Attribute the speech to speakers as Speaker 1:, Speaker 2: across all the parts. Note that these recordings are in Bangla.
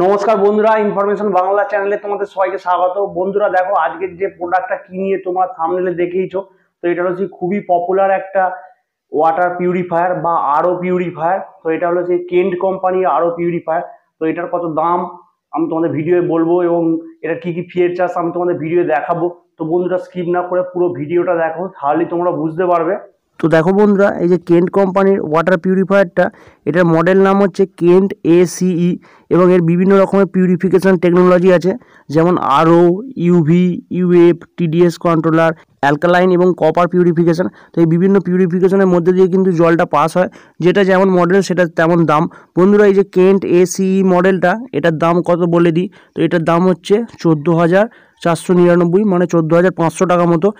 Speaker 1: নমস্কার বন্ধুরা, ইনফরমেশন বাংলা চ্যানেলে তোমাদের সবাইকে স্বাগত। বন্ধুরা দেখো, আজকের যে প্রোডাক্টটা কি নিয়ে তোমরা থাম্বনেলে দেখেইছো, তো এটা হচ্ছে খুবই পপুলার একটা ওয়াটার পিউরিফায়ার বা আরও পিউরিফায়ার। তো এটা হলো যে কেন্ট কোম্পানির আরও পিউরিফায়ার। তো এটার কত দাম আমি তোমাদের ভিডিওয়ে বলবো এবং এটার কি কি ফিচার্স আমি তোমাদের ভিডিও দেখাবো। তো বন্ধুরা স্কিপ না করে পুরো ভিডিওটা দেখো, তাহলেই তোমরা বুঝতে পারবে। তো দেখো বন্ধুরা, এই যে কেন্ট কোম্পানির ওয়াটার পিউরিফায়ারটা, এটার মডেল নাম হচ্ছে কেন্ট ACE এবং এর বিভিন্ন রকমের পিউরিফিকেশন টেকনোলজি আছে, যেমন আরও, UV, UF, TDS controller, alkaline এবং কপার পিউরিফিকেশন। তো এই বিভিন্ন পিউরিফিকেশনের মধ্যে দিয়ে কিন্তু জলটা পাস হয়, যেটা যেমন মডেল সেটা তেমন দাম। বন্ধুরা এই যে কেন্ট ACE মডেলটা, এটার দাম কত বলে দিই। তো এটার দাম হচ্ছে 14,499, মানে 14,500 টাকা মতো।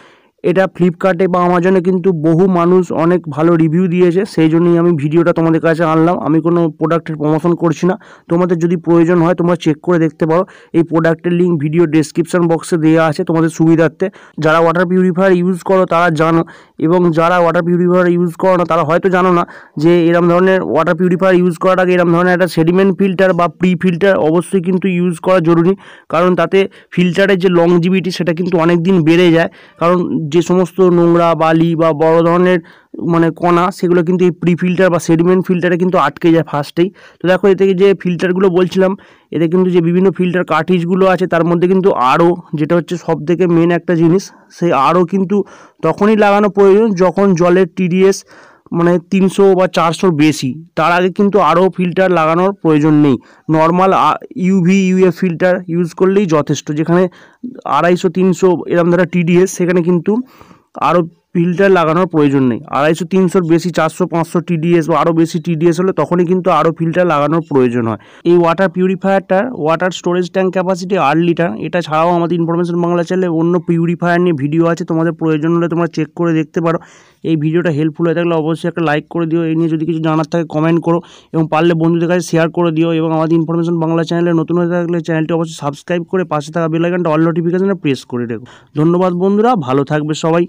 Speaker 1: এটা ফ্লিপকার্টে বা আমাজনে কিন্তু বহু মানুষ অনেক ভালো রিভিউ দিয়েছে, সেই জন্যই আমি ভিডিওটা তোমাদের কাছে আনলাম। আমি কোনো প্রোডাক্টের প্রমোশন করছি না, তোমাদের যদি প্রয়োজন হয় তোমরা চেক করে দেখতে পারো। এই প্রোডাক্টের লিঙ্ক ভিডিও ডেসক্রিপশন বক্সে দেওয়া আছে তোমাদের সুবিধার্থে। যারা ওয়াটার পিউরিফায়ার ইউজ করো তারা জানো, এবং যারা ওয়াটার পিউরিফায়ার ইউজ করো না তারা হয়তো জানো না যে এরম ধরনের ওয়াটার পিউরিফায়ার ইউজ করার আগে এরম ধরনের একটা সেডিমেন্ট ফিল্টার বা প্রি ফিল্টার অবশ্যই কিন্তু ইউজ করা জরুরি, কারণ তাতে ফিল্টারের যে লংজিভিটি সেটা কিন্তু অনেক দিন বেড়ে যায়। কারণ যে সমস্ত নোংরা বালি বা বড় ধরনের কণা, সেগুলো কিন্তু এই প্রি ফিল্টার বা সেডিমেন্ট ফিল্টারে কিন্তু আটকে যায় ফার্স্টেই। তো দেখো এতে যে ফিল্টারগুলো বলছিলাম, এতে কিন্তু যে বিভিন্ন ফিল্টার কার্ট্রিজগুলো আছে তার মধ্যে কিন্তু আরও, যেটা হচ্ছে সব থেকে মেন একটা জিনিস, সেই আরও কিন্তু তখনই লাগানো প্রয়োজন যখন জলের TDS 300 বা 400 বেশি। তার আগে কিন্তু আরও ফিল্টার লাগানোর প্রয়োজন নেই। Normal UV UF filter use করলেই যথেষ্ট। যেখানে 250-300 এরম দ্বারা TDS, সেখানে কিন্তু আরও ফিল্টার লাগানোর প্রয়োজন নেই। 250-300 বেশি, 400-500 TDS বা আরও বেশি TDS হলে তখনই কিন্তু আরও ফিল্টার লাগানোর প্রয়োজন হয়। এই ওয়াটার পিউরিফায়ারটার water storage tank capacity 8 litre. এটা ছাড়াও আমাদের ইনফরমেশন বাংলা চ্যানেলে অন্য পিউরিফায়ার নিয়ে ভিডিও আছে, তোমাদের প্রয়োজন হলে তোমরা চেক করে দেখতে পারো। এই ভিডিওটা হেল্পফুল হয়ে থাকলে অবশ্যই একটা লাইক করে দিও। এই নিয়ে যদি কিছু জানার থাকে কমেন্ট করো, এবং পারলে বন্ধুদের কাছে শেয়ার করে দিও। এবং আমাদের ইনফরমেশন বাংলা চ্যানেলে নতুন হয়ে থাকলে চ্যানেলটি অবশ্যই সাবস্ক্রাইব করে পাশে থাকা বেল আইকনটা অল নোটিফিকেশনে প্রেস করে রেখো। ধন্যবাদ বন্ধুরা, ভালো থাকবে সবাই।